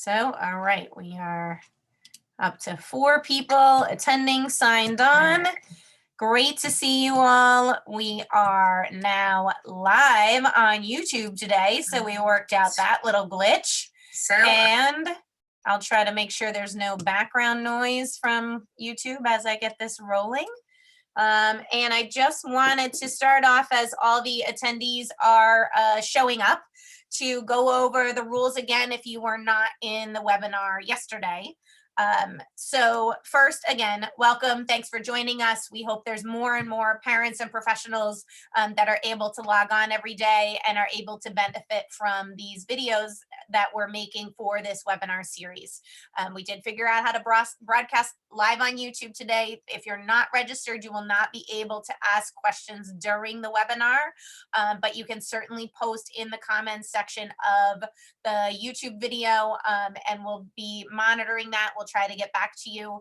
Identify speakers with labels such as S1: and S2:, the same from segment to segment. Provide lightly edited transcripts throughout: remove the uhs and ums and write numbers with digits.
S1: All right, we are up to 4 people attending, signed on. Great to see you all. We are now live on YouTube today, so we worked out that little glitch. And I'll try to make sure there's no background noise from YouTube as I get this rolling. And I just wanted to start off, as all the attendees are showing up, to go over the rules again if you were not in the webinar yesterday. So first, again, welcome. Thanks for joining us. We hope there's more and more parents and professionals that are able to log on every day and are able to benefit from these videos that we're making for this webinar series. We did figure out how to broadcast live on YouTube today. If you're not registered, you will not be able to ask questions during the webinar, but you can certainly post in the comments section of the YouTube video, and we'll be monitoring that. We'll try to get back to you.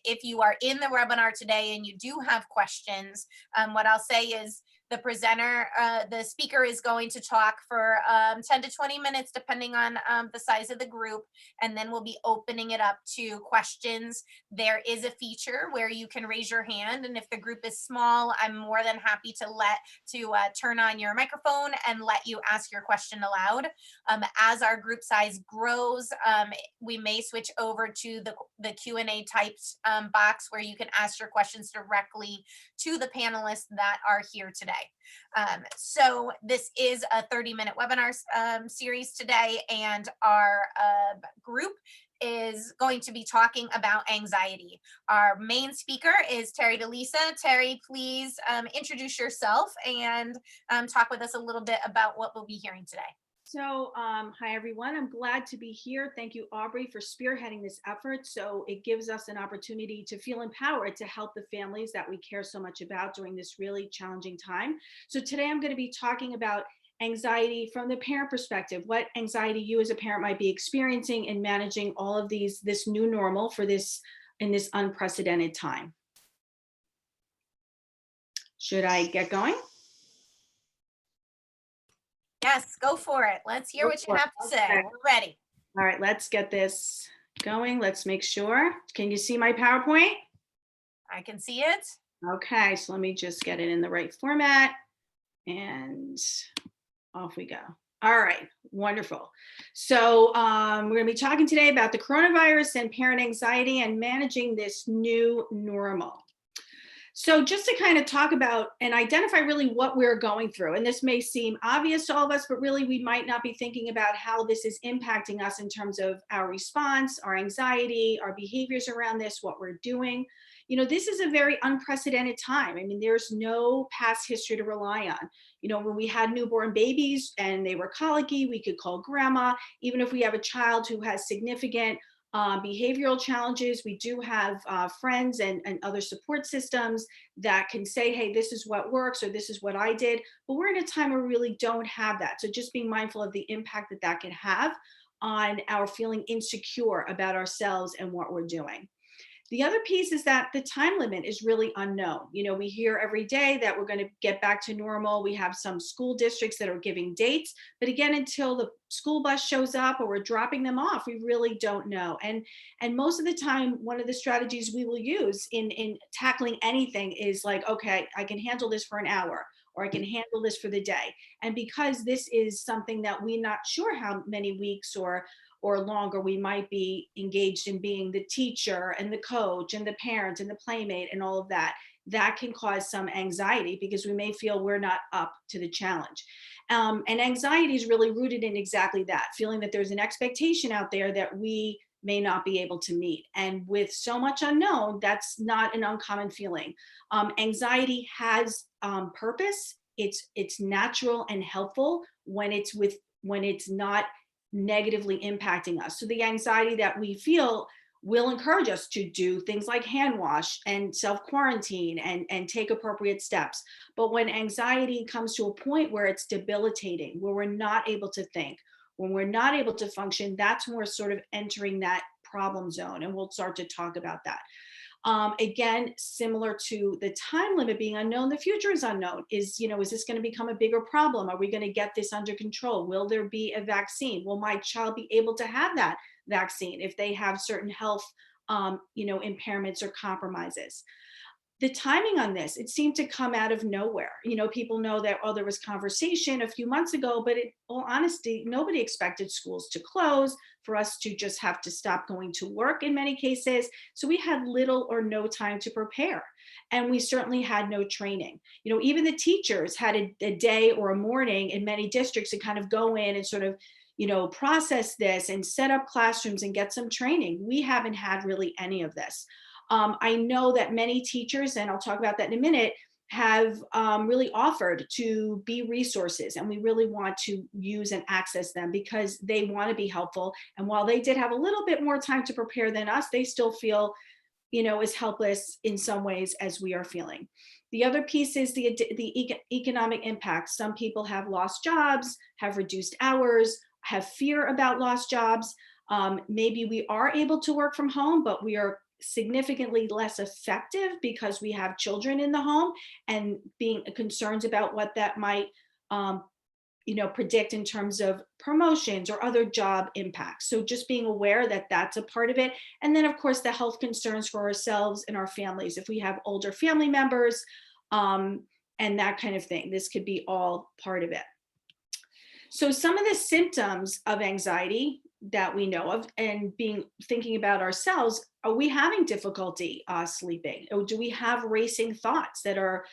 S1: If you are in the webinar today and you do have questions, what I'll say is the presenter, the speaker is going to talk for 10 to 20 minutes, depending on the size of the group, and then we'll be opening it up to questions. There is a feature where you can raise your hand, and if the group is small, I'm more than happy to turn on your microphone and let you ask your question aloud. As our group size grows, we may switch over to the Q&A typed box where you can ask your questions directly to the panelists that are here today. So this is a 30-minute webinar series today, and our group is going to be talking about anxiety. Our main speaker is Terry DeLisa. Terry, please introduce yourself and talk with us a little bit about what we'll be hearing today.
S2: So, hi everyone, I'm glad to be here. Thank you, Aubrey, for spearheading this effort. So it gives us an opportunity to feel empowered to help the families that we care so much about during this really challenging time. So today I'm going to be talking about anxiety from the parent perspective, what anxiety you as a parent might be experiencing in managing all of this new normal for this in this unprecedented time. Should I get going?
S1: Yes, go for it. Let's hear what you have to say. We're ready.
S2: All right, let's get this going. Let's make sure. Can you see my PowerPoint?
S1: I can see it.
S2: Okay, so let me just get it in the right format and off we go. All right, wonderful. So we're going to be talking today about the coronavirus and parent anxiety and managing this new normal. So just to kind of talk about and identify really what we're going through, and this may seem obvious to all of us, but really we might not be thinking about how this is impacting us in terms of our response, our anxiety, our behaviors around this, what we're doing. You know, this is a very unprecedented time. I mean, there's no past history to rely on. You know, when we had newborn babies and they were colicky, we could call grandma. Even if we have a child who has significant behavioral challenges, we do have friends and other support systems that can say, hey, this is what works, or this is what I did. But we're in a time where we really don't have that. So just being mindful of the impact that that can have on our feeling insecure about ourselves and what we're doing. The other piece is that the time limit is really unknown. You know, we hear every day that we're going to get back to normal. We have some school districts that are giving dates, but again, until the school bus shows up or we're dropping them off, we really don't know. And most of the time, one of the strategies we will use in tackling anything is like, okay, I can handle this for an hour, or I can handle this for the day. And because this is something that we're not sure how many weeks or longer we might be engaged in being the teacher and the coach and the parent and the playmate and all of that, that can cause some anxiety because we may feel we're not up to the challenge. And anxiety is really rooted in exactly that, feeling that there's an expectation out there that we may not be able to meet. And with so much unknown, that's not an uncommon feeling. Anxiety has purpose. It's natural and helpful when it's not negatively impacting us. So the anxiety that we feel will encourage us to do things like hand wash and self-quarantine and take appropriate steps. But when anxiety comes to a point where it's debilitating, where we're not able to think, when we're not able to function, that's when we're sort of entering that problem zone. And we'll start to talk about that. Again, similar to the time limit being unknown, the future is unknown. Is this going to become a bigger problem? Are we going to get this under control? Will there be a vaccine? Will my child be able to have that vaccine, if they have certain health, impairments or compromises. The timing on this, it seemed to come out of nowhere. People know that, oh, there was conversation a few months ago, but in all honesty, nobody expected schools to close, for us to just have to stop going to work in many cases. So we had little or no time to prepare. And we certainly had no training. Even the teachers had a day or a morning in many districts to kind of go in and sort of, process this and set up classrooms and get some training. We haven't had really any of this. I know that many teachers, and I'll talk about that in a minute, have really offered to be resources, and we really want to use and access them because they want to be helpful. And while they did have a little bit more time to prepare than us, they still feel, as helpless in some ways as we are feeling. The other piece is the economic impact. Some people have lost jobs, have reduced hours, have fear about lost jobs. Maybe we are able to work from home, but we are significantly less effective because we have children in the home, and being concerned about what that might predict in terms of promotions or other job impacts. So just being aware that that's a part of it. And then of course the health concerns for ourselves and our families, if we have older family members, and that kind of thing. This could be all part of it. So some of the symptoms of anxiety that we know of, and thinking about ourselves, are we having difficulty sleeping? Or do we have racing thoughts that are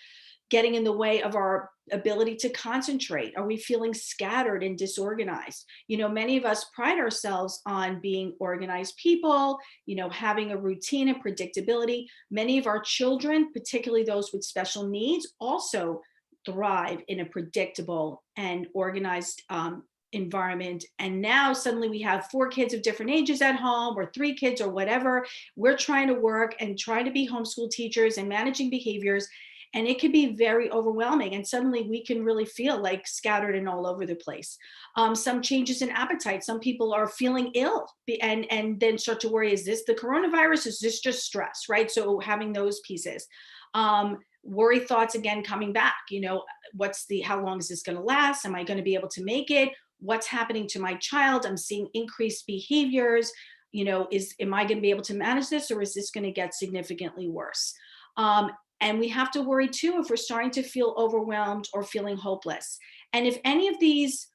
S2: getting in the way of our ability to concentrate? Are we feeling scattered and disorganized? Many of us pride ourselves on being organized people, having a routine and predictability. Many of our children, particularly those with special needs, also thrive in a predictable and organized environment. And now suddenly we have 4 kids of different ages at home, or 3 kids, or whatever. We're trying to work and trying to be homeschool teachers and managing behaviors. And it can be very overwhelming. And suddenly we can really feel like scattered and all over the place. Some changes in appetite. Some people are feeling ill and then start to worry, is this the coronavirus? Is this just stress, right? So having those pieces. Worry thoughts again coming back, how long is this going to last? Am I going to be able to make it? What's happening to my child? I'm seeing increased behaviors. Am I going to be able to manage this, or is this going to get significantly worse? And we have to worry too if we're starting to feel overwhelmed or feeling hopeless. And if any of these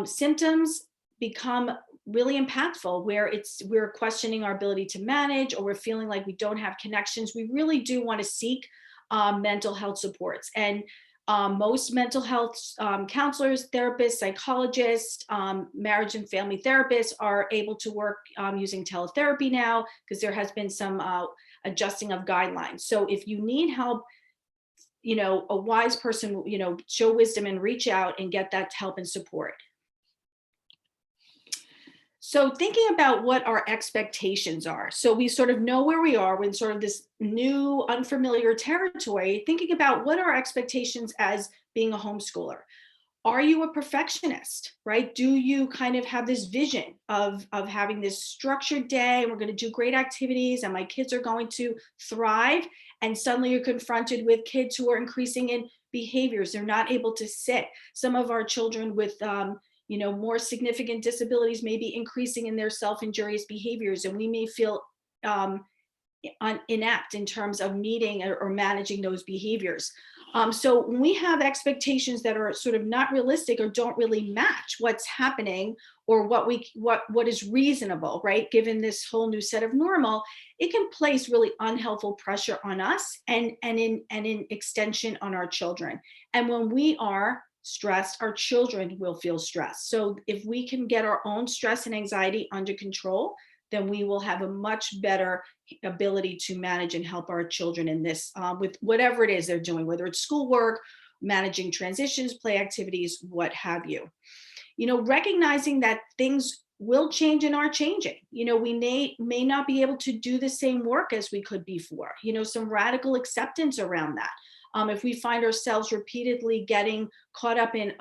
S2: symptoms become really impactful, where we're questioning our ability to manage, or we're feeling like we don't have connections, we really do want to seek mental health supports. And most mental health counselors, therapists, psychologists, marriage and family therapists are able to work using teletherapy now, because there has been some adjusting of guidelines. So if you need help, a wise person, show wisdom and reach out and get that help and support. So thinking about what our expectations are. So we sort of know where we are in sort of this new unfamiliar territory, thinking about what are our expectations as being a homeschooler. Are you a perfectionist, right? Do you kind of have this vision of having this structured day, and we're going to do great activities and my kids are going to thrive, and suddenly you're confronted with kids who are increasing in behaviors. They're not able to sit. Some of our children with more significant disabilities may be increasing in their self-injurious behaviors, and we may feel inept in terms of meeting or managing those behaviors. So when we have expectations that are sort of not realistic or don't really match what's happening, or what is reasonable, right? Given this whole new set of normal, it can place really unhelpful pressure on us and in extension on our children. And when we are stressed, our children will feel stressed. So if we can get our own stress and anxiety under control, then we will have a much better ability to manage and help our children in this, with whatever it is they're doing, whether it's schoolwork, managing transitions, play activities, what have you. Recognizing that things will change and are changing. We may not be able to do the same work as we could before. Some radical acceptance around that. If we find ourselves repeatedly getting caught up in,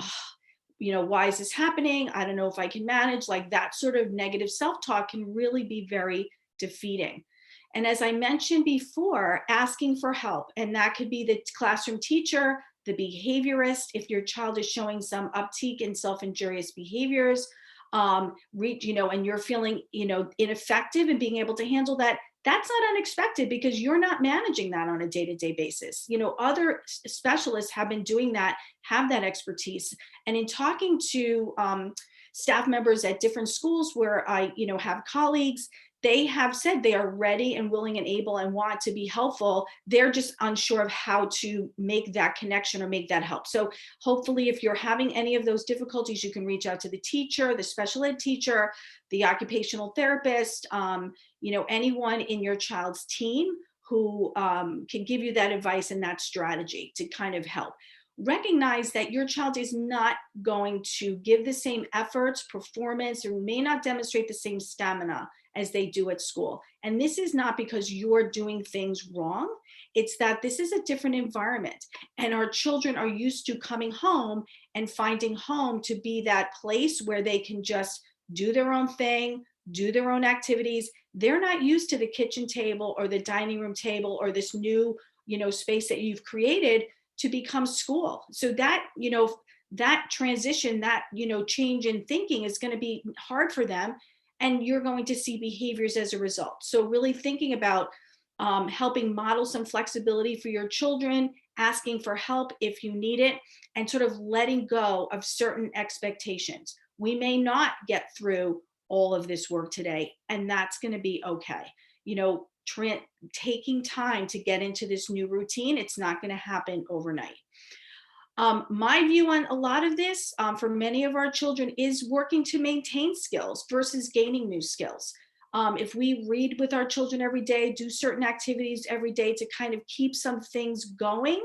S2: why is this happening? I don't know if I can manage, like that sort of negative self-talk can really be very defeating. And as I mentioned before, asking for help, and that could be the classroom teacher, the behaviorist, if your child is showing some uptick in self-injurious behaviors, and you're feeling, ineffective and being able to handle that, that's not unexpected because you're not managing that on a day-to-day basis. Other specialists have been doing that, have that expertise. And in talking to staff members at different schools where I, have colleagues, they have said they are ready and willing and able and want to be helpful. They're just unsure of how to make that connection or make that help. So hopefully if you're having any of those difficulties, you can reach out to the teacher, the special ed teacher, the occupational therapist, anyone in your child's team who can give you that advice and that strategy to kind of help. Recognize that your child is not going to give the same efforts, performance, or may not demonstrate the same stamina as they do at school. And this is not because you're doing things wrong. It's that this is a different environment. And our children are used to coming home and finding home to be that place where they can just do their own thing, do their own activities. They're not used to the kitchen table or the dining room table or this new, space that you've created to become school. So that, that transition, that, change in thinking is going to be hard for them. And you're going to see behaviors as a result. So really thinking about helping model some flexibility for your children, asking for help if you need it, and sort of letting go of certain expectations. We may not get through all of this work today, and that's going to be okay. Taking time to get into this new routine, it's not going to happen overnight. My view on a lot of this for many of our children is working to maintain skills versus gaining new skills. If we read with our children every day, do certain activities every day to kind of keep some things going,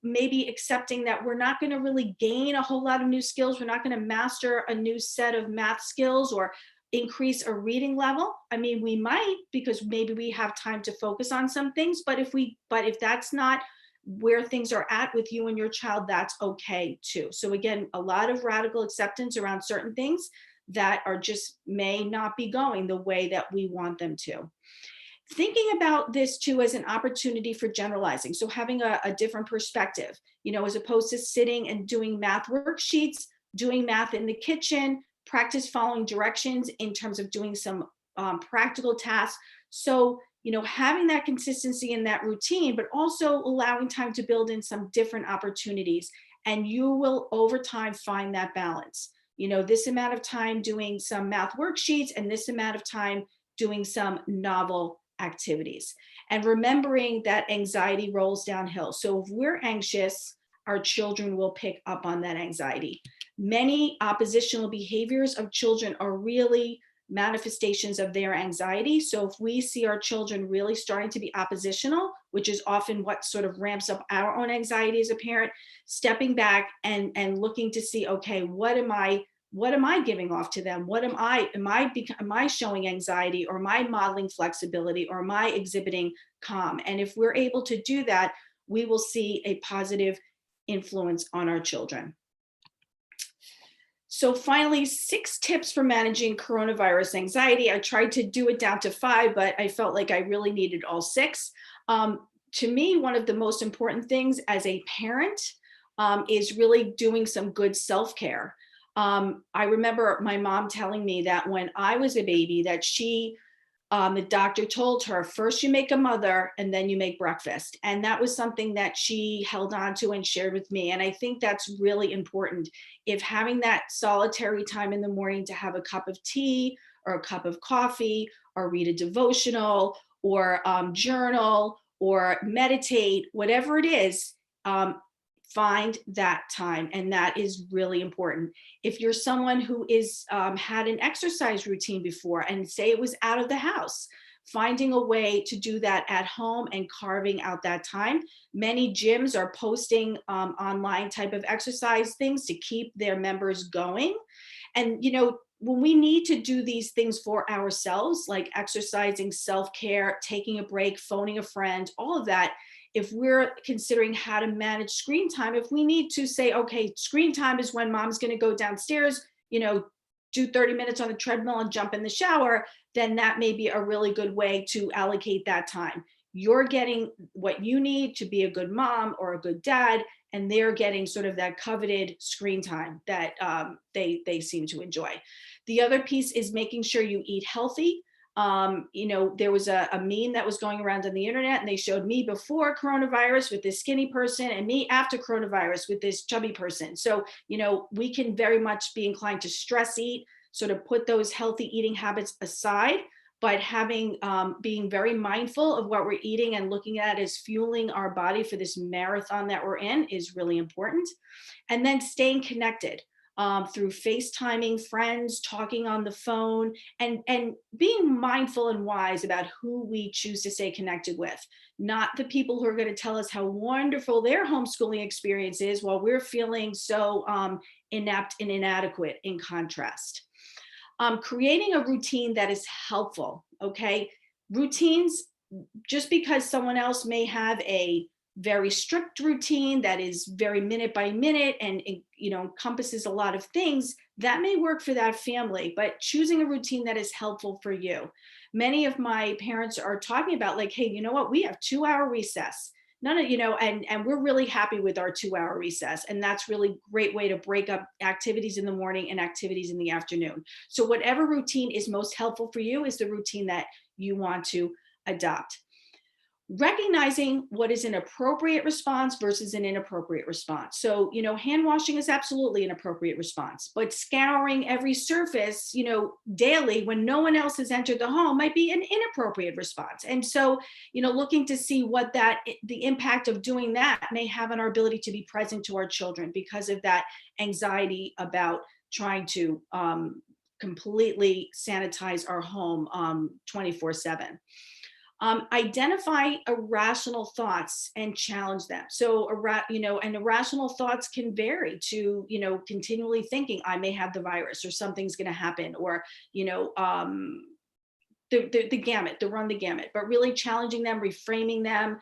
S2: maybe accepting that we're not going to really gain a whole lot of new skills. We're not going to master a new set of math skills or increase a reading level. I mean, we might, because maybe we have time to focus on some things, but if that's not where things are at with you and your child, that's okay too. So again, a lot of radical acceptance around certain things that are just may not be going the way that we want them to. Thinking about this too as an opportunity for generalizing. So having a different perspective, as opposed to sitting and doing math worksheets, doing math in the kitchen, practice following directions in terms of doing some practical tasks. So, having that consistency in that routine, but also allowing time to build in some different opportunities. And you will over time find that balance. This amount of time doing some math worksheets and this amount of time doing some novel activities. And remembering that anxiety rolls downhill. So if we're anxious, our children will pick up on that anxiety. Many oppositional behaviors of children are really manifestations of their anxiety. So if we see our children really starting to be oppositional, which is often what sort of ramps up our own anxiety as a parent, stepping back and looking to see, okay, what am I giving off to them? Am I showing anxiety, or am I modeling flexibility, or am I exhibiting calm? And if we're able to do that, we will see a positive influence on our children. So finally, 6 tips for managing coronavirus anxiety. I tried to do it down to 5, but I felt like I really needed all 6. To me, one of the most important things as a parent is really doing some good self-care. I remember my mom telling me that when I was a baby, that the doctor told her, first you make a mother and then you make breakfast. And that was something that she held on to and shared with me. And I think that's really important. If having that solitary time in the morning to have a cup of tea or a cup of coffee or read a devotional or journal or meditate, whatever it is, find that time. And that is really important. If you're someone who is had an exercise routine before, and say it was out of the house, finding a way to do that at home and carving out that time. Many gyms are posting online type of exercise things to keep their members going. And, when we need to do these things for ourselves, like exercising, self-care, taking a break, phoning a friend, all of that, if we're considering how to manage screen time, if we need to say, okay, screen time is when mom's going to go downstairs, do 30 minutes on the treadmill and jump in the shower, then that may be a really good way to allocate that time. you're getting what you need to be a good mom or a good dad, and they're getting sort of that coveted screen time that they seem to enjoy. The other piece is making sure you eat healthy. There was a meme that was going around on the internet, and they showed me before coronavirus with this skinny person and me after coronavirus with this chubby person. So, we can very much be inclined to stress eat, sort of put those healthy eating habits aside, but being very mindful of what we're eating and looking at as fueling our body for this marathon that we're in is really important. And then staying connected through FaceTiming friends, talking on the phone, and being mindful and wise about who we choose to stay connected with. Not the people who are going to tell us how wonderful their homeschooling experience is while we're feeling so inept and inadequate in contrast. Creating a routine that is helpful, okay? Routines, just because someone else may have a very strict routine that is very minute by minute and encompasses a lot of things, that may work for that family, but choosing a routine that is helpful for you. Many of my parents are talking about, like, hey, you know what, we have 2-hour recess. None of, and we're really happy with our 2-hour recess. And that's really great way to break up activities in the morning and activities in the afternoon. So whatever routine is most helpful for you is the routine that you want to adopt. Recognizing what is an appropriate response versus an inappropriate response. So, hand washing is absolutely an appropriate response, but scouring every surface, daily when no one else has entered the home might be an inappropriate response. And so, looking to see what the impact of doing that may have on our ability to be present to our children because of that anxiety about trying to completely sanitize our home 24/7. Identify irrational thoughts and challenge them. So, and irrational thoughts can vary to, continually thinking I may have the virus or something's going to happen, or, the gamut, run the gamut, but really challenging them, reframing them,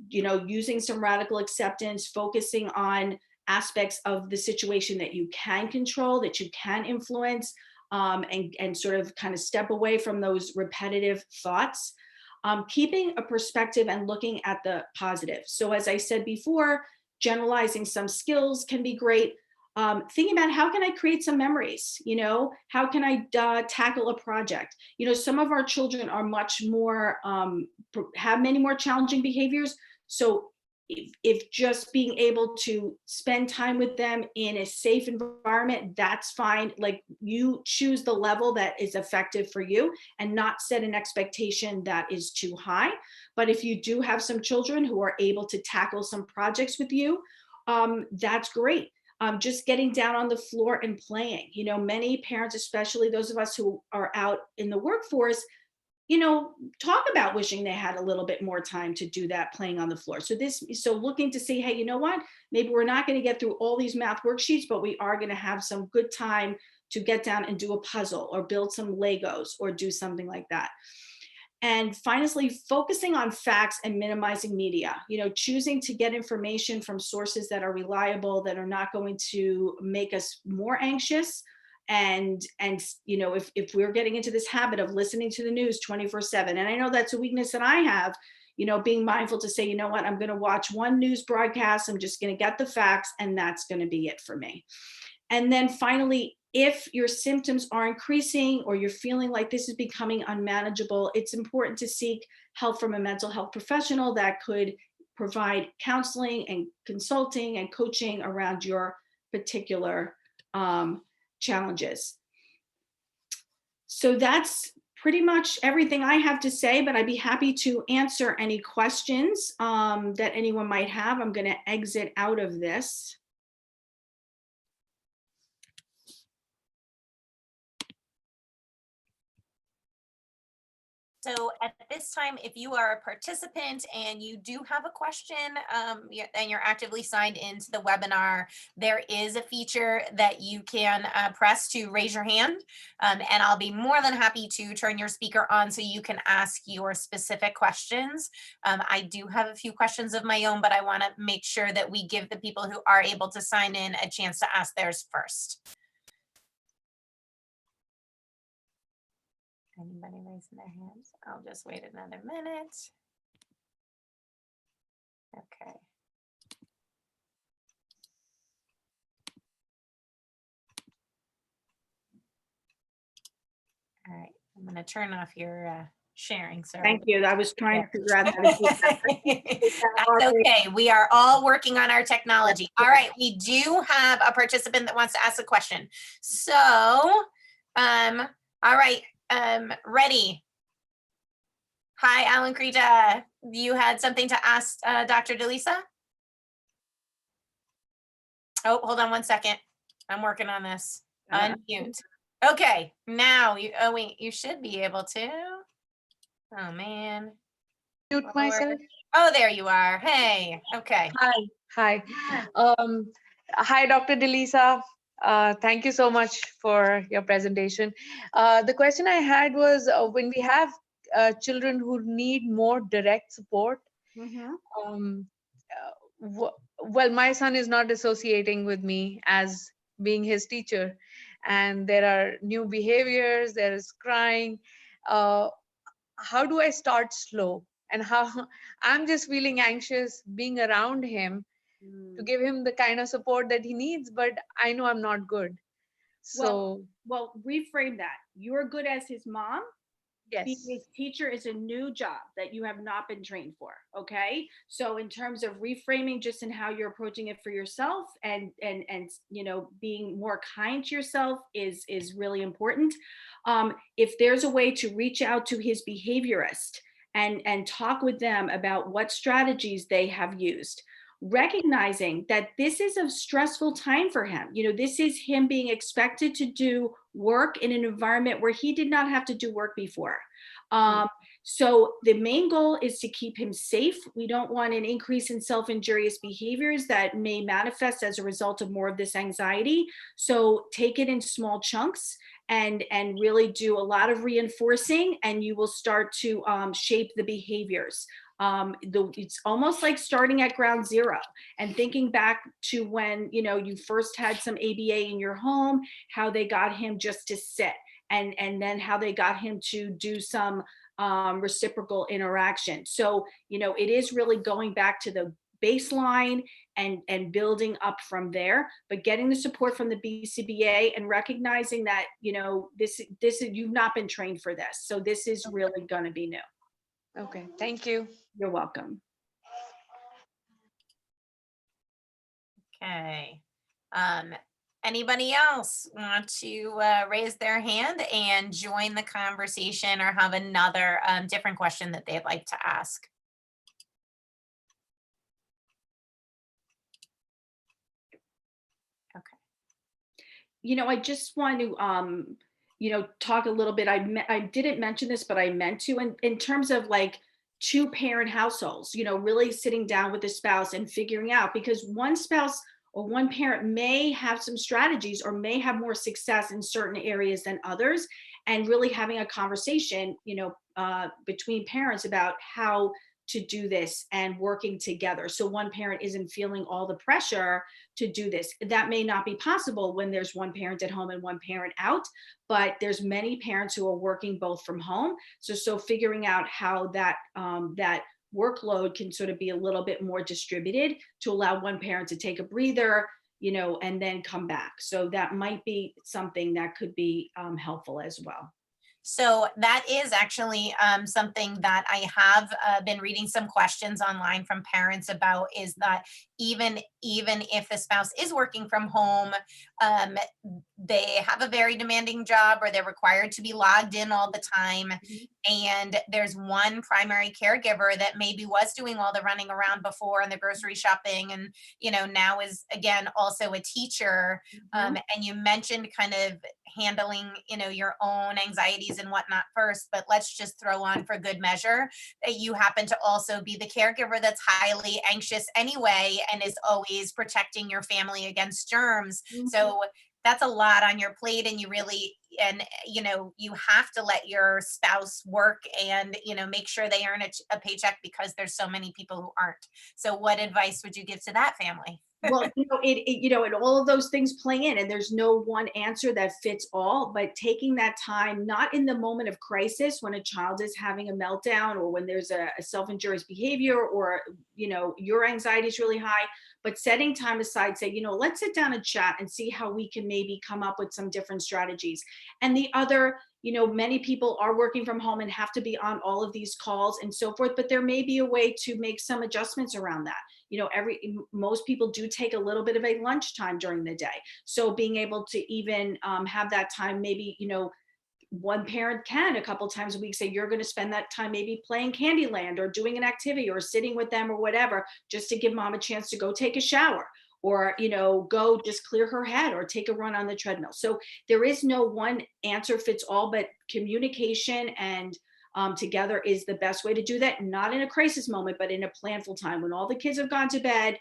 S2: using some radical acceptance, focusing on aspects of the situation that you can control, that you can influence, and sort of kind of step away from those repetitive thoughts. Keeping a perspective and looking at the positive. So as I said before, generalizing some skills can be great. Thinking about how can I create some memories? How can I tackle a project? Some of our children are much more, have many more challenging behaviors. So if just being able to spend time with them in a safe environment, that's fine. Like, you choose the level that is effective for you and not set an expectation that is too high. But if you do have some children who are able to tackle some projects with you, that's great. Just getting down on the floor and playing. Many parents, especially those of us who are out in the workforce, talk about wishing they had a little bit more time to do that playing on the floor. So looking to see, hey, you know what, maybe we're not going to get through all these math worksheets, but we are going to have some good time to get down and do a puzzle or build some Legos or do something like that. And finally, focusing on facts and minimizing media, choosing to get information from sources that are reliable, that are not going to make us more anxious. And if we're getting into this habit of listening to the news 24/7, and I know that's a weakness that I have, being mindful to say, you know what, I'm going to watch one news broadcast, I'm just going to get the facts, and that's going to be it for me. And then finally, if your symptoms are increasing or you're feeling like this is becoming unmanageable, it's important to seek help from a mental health professional that could provide counseling and consulting and coaching around your particular challenges. So that's pretty much everything I have to say, but I'd be happy to answer any questions that anyone might have. I'm going to exit out of this.
S1: So at this time, if you are a participant and you do have a question and you're actively signed into the webinar, there is a feature that you can press to raise your hand, and I'll be more than happy to turn your speaker on so you can ask your specific questions. I do have a few questions of my own, but I want to make sure that we give the people who are able to sign in a chance to ask theirs first. Anybody raising their hands? I'll just wait another minute. Okay. All right, I'm going to turn off your sharing. Sorry.
S2: Thank you. I was trying to
S1: There.
S2: figure out how to do that.
S1: That's okay. We are all working on our technology. All right, we do have a participant that wants to ask a question. So, all right, ready. Hi, Alan Krita. You had something to ask Dr. DeLisa? Oh, hold on one second. I'm working on this. Unmute. Okay, now you, oh wait, you should be able to. Oh man.
S3: Mute myself.
S1: Oh, there you are. Hey, okay.
S3: Hi. Hi, Dr. Delisa. Thank you so much for your presentation. The question I had was when we have children who need more direct support, um, well, my son is not associating with me as being his teacher, and there are new behaviors, there is crying. How do I start slow? And how I'm just feeling anxious being around him to give him the kind of support that he needs, but I know I'm not good. So,
S2: Well, reframe that. You're good as his mom. Being
S3: yes.
S2: a teacher is a new job that you have not been trained for. Okay. So in terms of reframing just in how you're approaching it for yourself and being more kind to yourself is really important. If there's a way to reach out to his behaviorist and talk with them about what strategies they have used, recognizing that this is a stressful time for him. This is him being expected to do work in an environment where he did not have to do work before. So the main goal is to keep him safe. We don't want an increase in self-injurious behaviors that may manifest as a result of more of this anxiety. So take it in small chunks and really do a lot of reinforcing, and you will start to shape the behaviors. It's almost like starting at ground zero and thinking back to when you first had some ABA in your home, how they got him just to sit, and then how they got him to do some reciprocal interaction. So it is really going back to the baseline and building up from there, but getting the support from the BCBA and recognizing that this is, you've not been trained for this, so this is really going to be new.
S3: Okay, thank you.
S2: You're welcome.
S1: Okay. Anybody else want to raise their hand and join the conversation or have another different question that they'd like to ask? Okay.
S2: I just want to talk a little bit. I didn't mention this, but I meant to in terms of like two-parent households, really sitting down with the spouse and figuring out, because one spouse or one parent may have some strategies or may have more success in certain areas than others, and really having a conversation, between parents about how to do this and working together. So one parent isn't feeling all the pressure to do this. That may not be possible when there's one parent at home and one parent out, but there's many parents who are working both from home. So figuring out how that workload can sort of be a little bit more distributed to allow one parent to take a breather, and then come back. So that might be something that could be helpful as well.
S1: So that is actually something that I have been reading some questions online from parents about, is that even if the spouse is working from home, they have a very demanding job or they're required to be logged in all the time. And there's one primary caregiver that maybe was doing all the running around before and the grocery shopping, and now is again also a teacher. And you mentioned kind of handling your own anxieties and whatnot first, but let's just throw on for good measure that you happen to also be the caregiver that's highly anxious anyway and is always protecting your family against germs. So that's a lot on your plate, and you have to let your spouse work and make sure they earn a paycheck, because there's so many people who aren't. So what advice would you give to that family?
S2: Well, and all of those things play in, and there's no one answer that fits all, but taking that time, not in the moment of crisis when a child is having a meltdown or when there's a self-injurious behavior or, your anxiety is really high, but setting time aside, say, let's sit down and chat and see how we can maybe come up with some different strategies. And the other, many people are working from home and have to be on all of these calls and so forth, but there may be a way to make some adjustments around that. Most people do take a little bit of a lunch time during the day. So being able to even have that time, maybe, one parent can a couple times a week say, you're going to spend that time maybe playing Candyland or doing an activity or sitting with them or whatever, just to give mom a chance to go take a shower or, go just clear her head or take a run on the treadmill. So there is no one answer fits all, but communication and together is the best way to do that. Not in a crisis moment, but in a planful time when all the kids have gone to bed,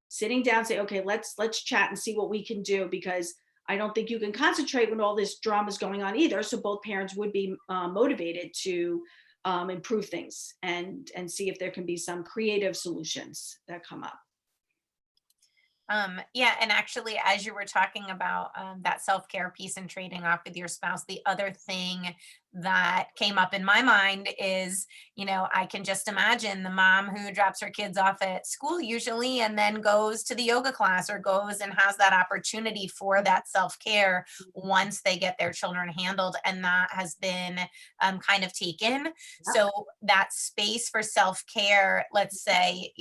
S2: sitting down, say, okay, let's chat and see what we can do, because I don't think you can concentrate when all this drama is going on either. So both parents would be motivated to improve things and see if there can be some creative solutions that come up.
S1: Yeah, and actually, as you were talking about that self-care piece and trading off with your spouse, the other thing that came up in my mind is, I can just imagine the mom who drops her kids off at school usually and then goes to the yoga class or goes and has that opportunity for that self-care once they get their children handled, and that has been kind of taken. So that space for self-care, let's say,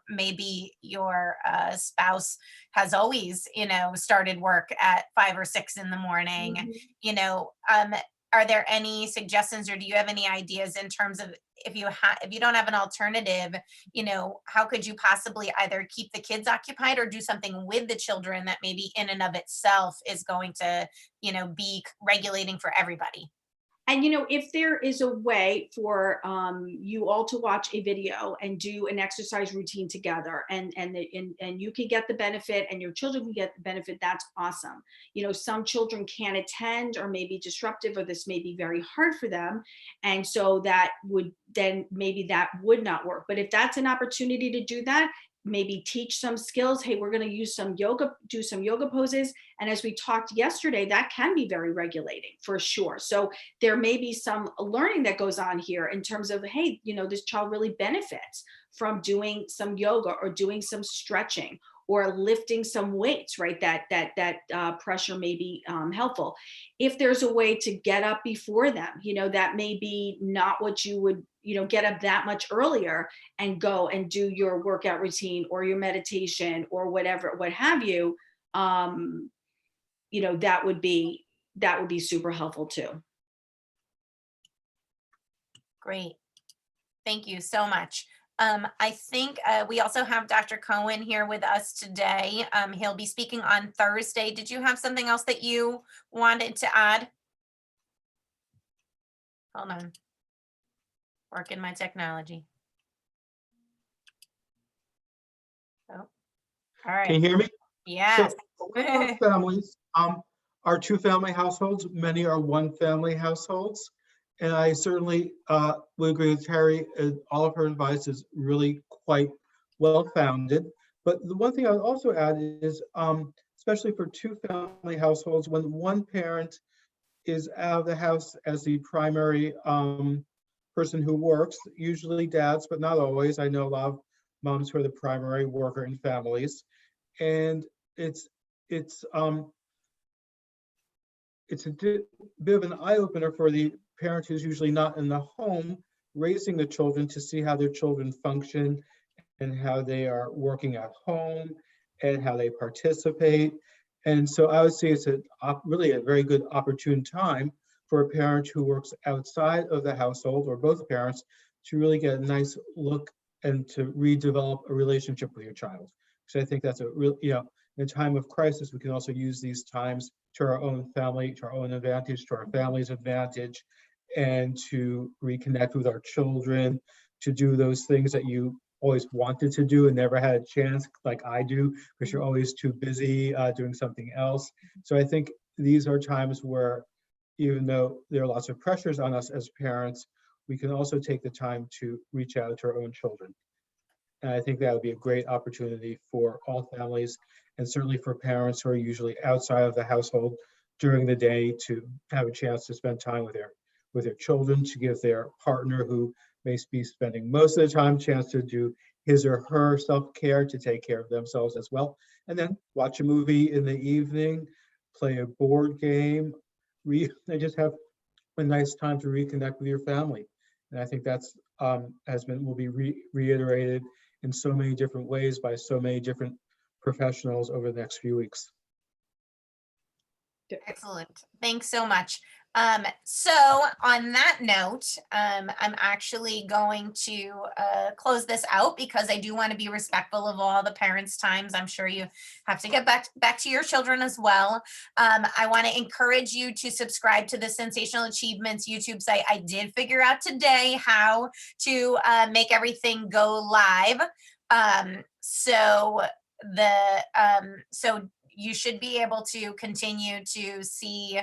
S1: maybe your spouse has always, started work at 5 or 6 in the morning, are there any suggestions or do you have any ideas in terms of if you don't have an alternative, how could you possibly either keep the kids occupied or do something with the children that maybe in and of itself is going to, be regulating for everybody?
S2: And if there is a way for you all to watch a video and do an exercise routine together, and you can get the benefit, and your children can get the benefit, that's awesome. Some children can't attend, or may be disruptive, or this may be very hard for them, and so that would would not work. But if that's an opportunity to do that, maybe teach some skills. Hey, we're going to use some yoga, do some yoga poses. And as we talked yesterday, that can be very regulating for sure. So there may be some learning that goes on here in terms of, hey, this child really benefits from doing some yoga or doing some stretching or lifting some weights, right? That pressure may be helpful. If there's a way to get up before them, that may be not what you would, get up that much earlier and go and do your workout routine or your meditation or whatever, what have you, that would be super helpful too.
S1: Great. Thank you so much. I think we also have Dr. Cohen here with us today. He'll be speaking on Thursday. Did you have something else that you wanted to add? Hold on. Working my technology. Oh, all right.
S4: Can you hear me?
S1: Yes.
S4: So, our families are 2-family households. Many are 1-family households. And I certainly would agree with Terry. All of her advice is really quite well-founded. But the one thing I would also add is, especially for 2-family households, when one parent is out of the house as the primary person who works, usually dads, but not always. I know a lot of moms who are the primary worker in families. And it's a bit of an eye-opener for the parent who's usually not in the home, raising the children, to see how their children function and how they are working at home and how they participate. And so I would say it's really a very good opportune time for a parent who works outside of the household, or both parents, to really get a nice look and to redevelop a relationship with your child. So I think that's a real, in a time of crisis, we can also use these times to our own family, to our own advantage, to our family's advantage, and to reconnect with our children, to do those things that you always wanted to do and never had a chance, like I do, because you're always too busy doing something else. So I think these are times where, even though there are lots of pressures on us as parents, we can also take the time to reach out to our own children. And I think that would be a great opportunity for all families, and certainly for parents who are usually outside of the household during the day, to have a chance to spend time with their children, to give their partner who may be spending most of the time a chance to do his or her self-care, to take care of themselves as well. And then watch a movie in the evening, play a board game, and just have a nice time to reconnect with your family. And I think that's will be reiterated in so many different ways by so many different professionals over the next few weeks.
S1: Excellent. Thanks so much. So on that note, I'm actually going to close this out because I do want to be respectful of all the parents' times. I'm sure you have to get back to your children as well. I want to encourage you to subscribe to the Sensational Achievements YouTube site. I did figure out today how to make everything go live. So you should be able to continue to see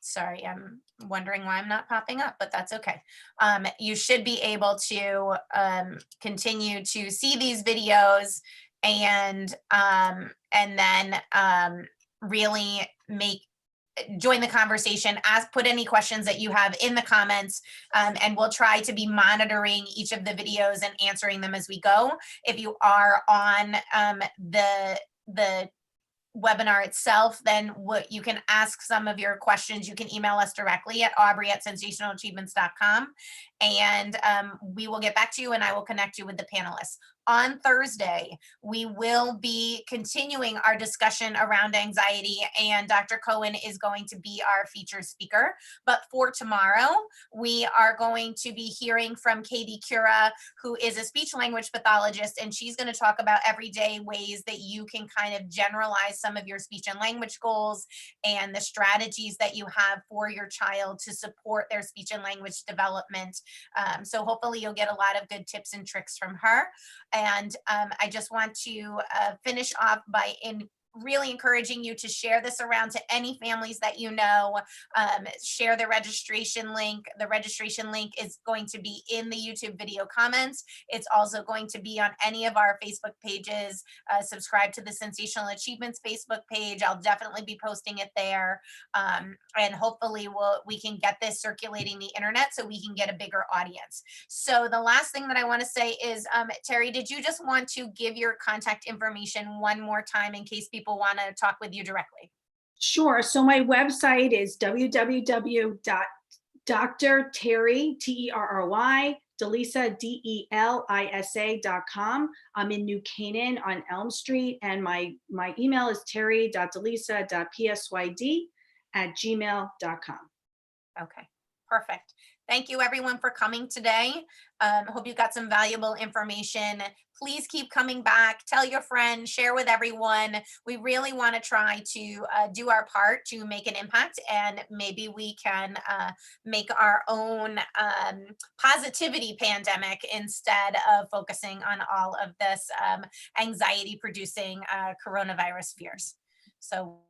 S1: sorry, I'm wondering why I'm not popping up, but that's okay. You should be able to continue to see these videos and then really join the conversation, put any questions that you have in the comments, and we'll try to be monitoring each of the videos and answering them as we go. If you are on the webinar itself, then you can ask some of your questions. You can email us directly at aubrey@sensationalachievements.com, and we will get back to you, and I will connect you with the panelists. On Thursday, we will be continuing our discussion around anxiety, and Dr. Cohen is going to be our featured speaker. But for tomorrow, we are going to be hearing from Katie Cura, who is a speech language pathologist, and she's going to talk about everyday ways that you can kind of generalize some of your speech and language goals and the strategies that you have for your child to support their speech and language development. So hopefully you'll get a lot of good tips and tricks from her. And I just want to finish off by really encouraging you to share this around to any families that you know. Share the registration link. The registration link is going to be in the YouTube video comments. It's also going to be on any of our Facebook pages. Subscribe to the Sensational Achievements Facebook page. I'll definitely be posting it there. And hopefully we can get this circulating the internet so we can get a bigger audience. So the last thing that I want to say is, Terry, did you just want to give your contact information one more time in case people want to talk with you directly?
S2: Sure. So my website is www.drterry, Terry, Delisa, DELISA.com. I'm in New Canaan on Elm Street, and my email is terry.delisa.psyd@gmail.com.
S1: Okay, perfect. Thank you everyone for coming today. Hope you got some valuable information. Please keep coming back. Tell your friends, share with everyone. We really want to try to do our part to make an impact, and maybe we can make our own positivity pandemic instead of focusing on all of this anxiety producing coronavirus fears. So